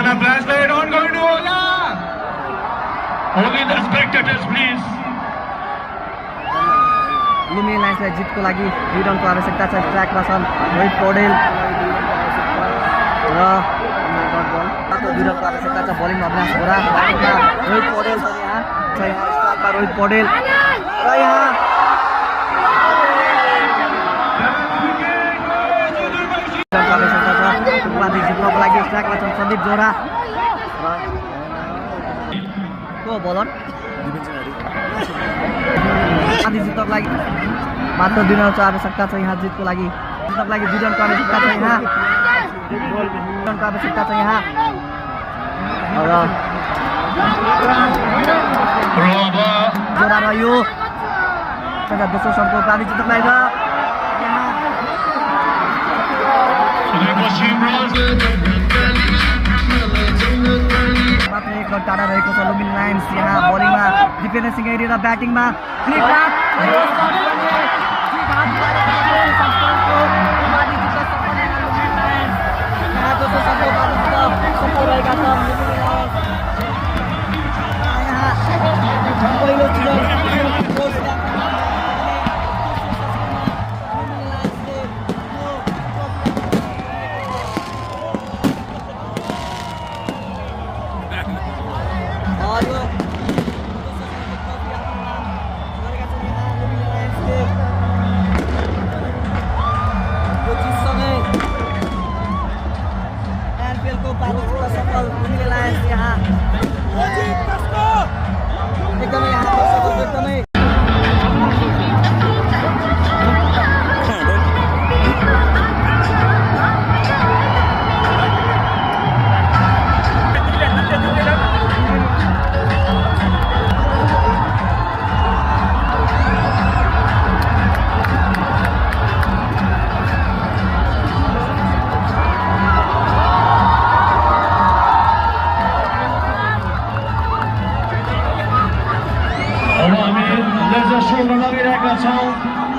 Banana flashlight on going to Ola. Only the spectators, please. Lumbini लायन्सलाई जितको लागि 2 रनको आवश्यकता छ। ट्र्याकमा छन् रोहित पौडेल र 2 रनको आवश्यकता छ। बलिङमा अविनाश बोरा, ब्याटिङमा रोहित पौडेल छ। यहाँ स्ट्राइकमा रोहित पौडेल र यहाँ आवश्यकता छ। उपाधि जित्नको लागि स्ट्राइकमा छन् सन्दीप जोरा को बलर आदि जित्नको लागि मात्र 2 रनको आवश्यकता छ। यहाँ जितको लागि 2 रनको आवश्यकता छ। यहाँ 2 रनको आवश्यकता छ। यहाँ जोरा रह्यो दोस्रो शटको उपाधि जित्नको लागि मात्र 1 रन टाढा रहेको छ लुम्बिनी लायन्स। यहाँ बलिङमा दिपेन्द्र सिंह र ब्याटिङमा लगाइरहेका छौँ।